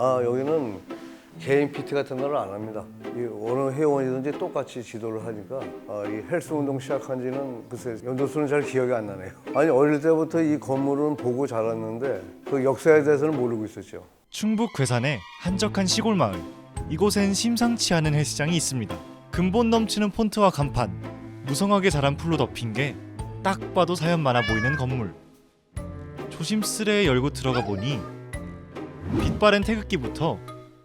여기는 개인 PT 같은 거를 안 합니다. 어느 회원이든지 똑같이 지도를 하니까 이 헬스 운동 시작한 지는 글쎄 연도수는 잘 기억이 안 나네요. 아니 어릴 때부터 이 건물은 보고 자랐는데 그 역사에 대해서는 모르고 있었죠. 충북 괴산의 한적한 시골 마을. 이곳엔 심상치 않은 헬스장이 있습니다. 근본 넘치는 폰트와 간판, 무성하게 자란 풀로 덮인 게 딱 봐도 사연 많아 보이는 건물. 조심스레 열고 들어가 보니 빛바랜 태극기부터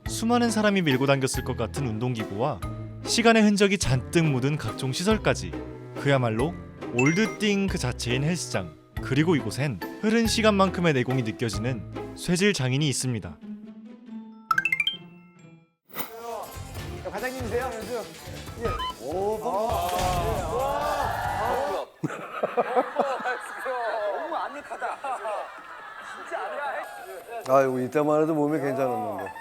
수많은 사람이 밀고 당겼을 것 같은 운동기구와 시간의 흔적이 잔뜩 묻은 각종 시설까지, 그야말로 올드띵 그 자체인 헬스장. 그리고 이곳엔 흐른 시간만큼의 내공이 느껴지는 쇠질 장인이 있습니다. 과장님이세요? 예. 오, 너무 아늑하다. 진짜 아이고 이때만 해도 몸이 괜찮았는데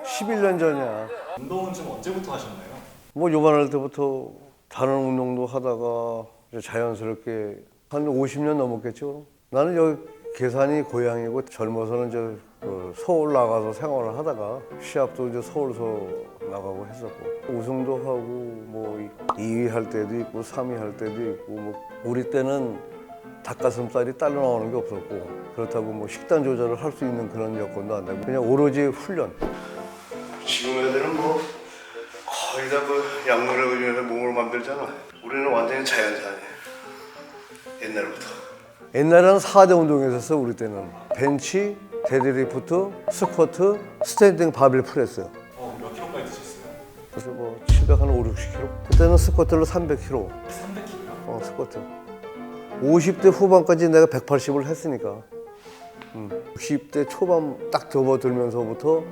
11년 전이야. 운동은 좀 언제부터 하셨나요? 뭐 요만할 때부터 다른 운동도 하다가 이제 자연스럽게 한 50년 넘었겠죠. 나는 여기 괴산이 고향이고 젊어서는 그 서울 나가서 생활을 하다가 시합도 이제 서울서 나가고 했었고 우승도 하고 뭐 2위 할 때도 있고 3위 할 때도 있고 뭐 우리 때는 닭가슴살이 딸려 나오는 게 없었고 그렇다고 뭐 식단 조절을 할 수 있는 그런 여건도 안 되고 그냥 오로지 훈련. 지금 애들은 뭐 거의 다 그 약물에 의존해서 몸을 만들잖아. 우리는 완전히 자연산이에요. 옛날부터. 옛날에는 4대 운동이 있었어. 우리 때는 벤치, 데드리프트, 스쿼트, 스탠딩 바벨 프레스. 몇 킬로까지 드셨어요? 그래서 뭐 700, 한 5, 60kg. 그때는 스쿼트로 300kg. 300kg요? 스쿼트. 50대 후반까지 내가 180을 했으니까 60대 초반 딱 접어들면서부터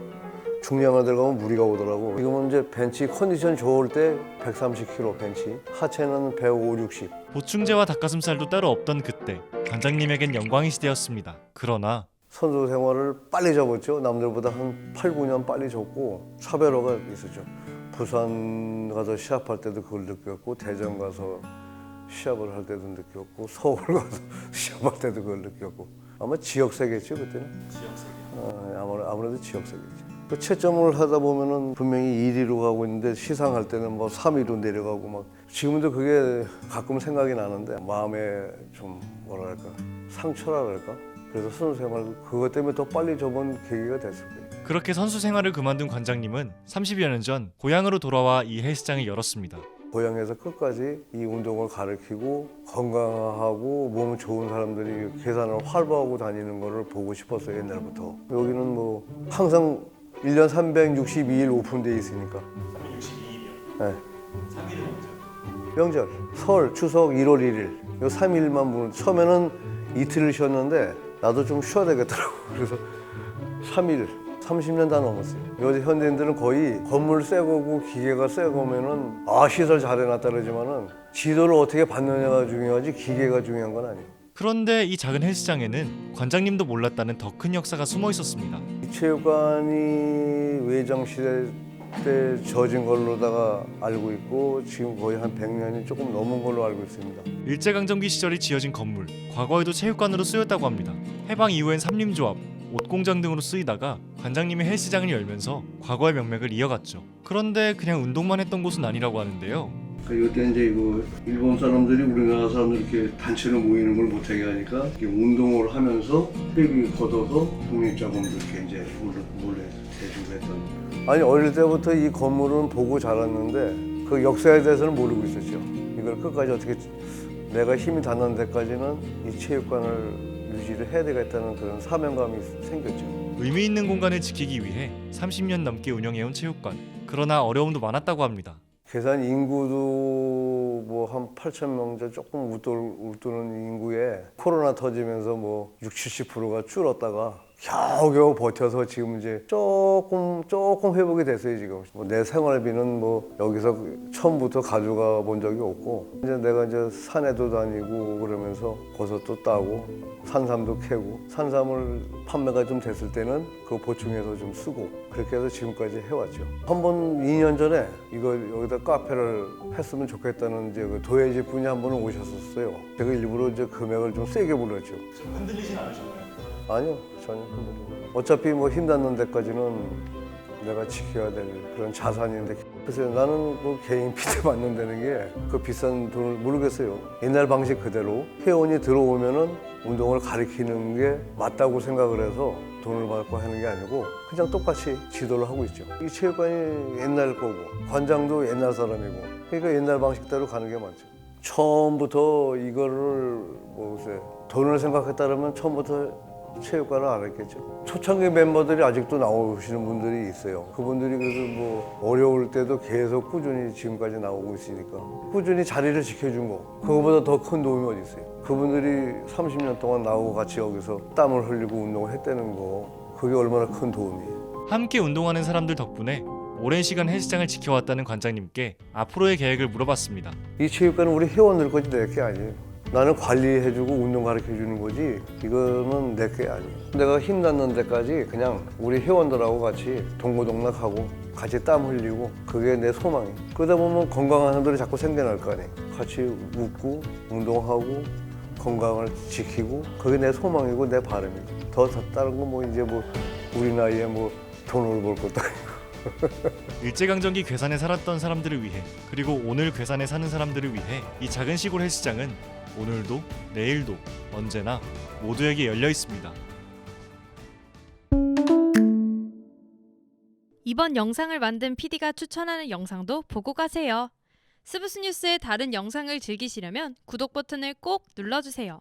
중량을 들어가면 무리가 오더라고. 지금은 이제 벤치 컨디션 좋을 때 130kg 벤치, 하체는 105, 60. 보충제와 닭가슴살도 따로 없던 그때 관장님에겐 영광의 시대였습니다. 그러나 선수 생활을 빨리 접었죠. 남들보다 한 8, 9년 빨리 접고 차별화가 있었죠. 부산 가서 시합할 때도 그걸 느꼈고 대전 가서 시합을 할 때도 느꼈고 서울 가서 시합할 때도 그걸 느꼈고 아마 지역세겠죠 그때는. 지역세계. 아무래도 지역세겠죠. 그 채점을 하다 보면은 분명히 1위로 가고 있는데 시상할 때는 뭐 3위로 내려가고 막 지금도 그게 가끔 생각이 나는데 마음에 좀 뭐랄까 상처랄까. 그래서 선수 생활 그것 때문에 더 빨리 접은 계기가 됐을 거예요. 그렇게 선수 생활을 그만둔 관장님은 30여 년 전 고향으로 돌아와 이 헬스장을 열었습니다. 고향에서 끝까지 이 운동을 가르치고 건강하고 몸 좋은 사람들이 괴산을 활보하고 다니는 거를 보고 싶었어요. 옛날부터. 여기는 뭐 항상 1년 362일 오픈돼 있으니까. 362일이요? 네. 3일은 명절, 설, 추석 1월 1일 요 3일만 보는. 처음에는 이틀을 쉬었는데 나도 좀 쉬어야 되겠더라고. 그래서 3일, 30년 다 넘었어요. 요새 현대인들은 거의 건물 새 거고 기계가 새 거면은 시설 잘 해놨다 그러지만은 지도를 어떻게 받느냐가 중요하지 기계가 중요한 건 아니에요. 그런데 이 작은 헬스장에는 관장님도 몰랐다는 더 큰 역사가 숨어 있었습니다. 이 체육관이 외정시대 때 져진 걸로다가 알고 있고 지금 거의 한 100년이 조금 넘은 걸로 알고 있습니다. 일제강점기 시절에 지어진 건물, 과거에도 체육관으로 쓰였다고 합니다. 해방 이후엔 삼림조합, 옷공장 등으로 쓰이다가 관장님이 헬스장을 열면서 과거의 명맥을 이어갔죠. 그런데 그냥 운동만 했던 곳은 아니라고 하는데요. 이때 이제 이거 일본 사람들이 우리나라 사람들 이렇게 단체로 모이는 걸 못하게 하니까 이렇게 운동을 하면서 회비 걷어서 독립자금도 이렇게 이제 몰래 대주고 했던. 아니 어릴 때부터 이 건물은 보고 자랐는데 그 역사에 대해서는 모르고 있었죠. 이걸 끝까지 어떻게 내가 힘이 닿는 데까지는 이 체육관을 유지를 해야 되겠다는 그런 사명감이 생겼죠. 의미 있는 공간을 지키기 위해 30년 넘게 운영해온 체육관. 그러나 어려움도 많았다고 합니다. 괴산 인구도 뭐 한 8,000명 조금 웃도는 인구에 코로나 터지면서 뭐 60, 70%가 줄었다가 겨우겨우 버텨서 지금 이제 조금 회복이 됐어요 지금. 내 생활비는 뭐 여기서 처음부터 가져가 본 적이 없고 이제 내가 이제 산에도 다니고 그러면서 버섯도 따고 산삼도 캐고 산삼을 판매가 좀 됐을 때는 그거 보충해서 좀 쓰고 그렇게 해서 지금까지 해왔죠. 한 번 2년 전에 이거 여기다 카페를 했으면 좋겠다는 이제 그 도예지 분이 한 번은 오셨었어요. 제가 일부러 이제 금액을 좀 세게 불렀죠. 흔들리진 않으셨나요? 아니요. 전혀 흔들리지. 어차피 뭐 힘닿는 데까지는 내가 지켜야 될 그런 자산인데, 그래서 나는 그 개인 피드 받는다는 게 그 비싼 돈을 모르겠어요. 옛날 방식 그대로 회원이 들어오면은 운동을 가르치는 게 맞다고 생각을 해서 돈을 받고 하는 게 아니고 그냥 똑같이 지도를 하고 있죠. 이 체육관이 옛날 거고 관장도 옛날 사람이고, 그러니까 옛날 방식대로 가는 게 맞죠. 처음부터 이거를 뭐 글쎄 돈을 생각했다면 처음부터 체육관을 안 했겠죠. 초창기 멤버들이 아직도 나오시는 분들이 있어요. 그분들이 그래도 뭐 어려울 때도 계속 꾸준히 지금까지 나오고 있으니까 꾸준히 자리를 지켜준 거, 그거보다 더 큰 도움이 어디 있어요. 그분들이 30년 동안 나오고 같이 여기서 땀을 흘리고 운동을 했다는 거, 그게 얼마나 큰 도움이에요. 함께 운동하는 사람들 덕분에 오랜 시간 헬스장을 지켜왔다는 관장님께 앞으로의 계획을 물어봤습니다. 이 체육관은 우리 회원들 거지 내 게 아니에요. 나는 관리해주고 운동 가르쳐주는 거지 이거는 내 게 아니에요. 내가 힘났는 데까지 그냥 우리 회원들하고 같이 동고동락하고 같이 땀 흘리고, 그게 내 소망이에요. 그러다 보면 건강한 사람들이 자꾸 생겨날 거 아니에요. 같이 웃고 운동하고 건강을 지키고, 그게 내 소망이고 내 바람이죠. 더 다른 거 뭐 이제 뭐 우리 나이에 뭐 돈을 벌 것도 아니고. 일제강점기 괴산에 살았던 사람들을 위해, 그리고 오늘 괴산에 사는 사람들을 위해 이 작은 시골 헬스장은 오늘도 내일도 언제나 모두에게 열려 있습니다. 이번 영상을 만든 PD가 추천하는 영상도 보고 가세요. 스브스 뉴스의 다른 영상을 즐기시려면 구독 버튼을 꼭 눌러주세요.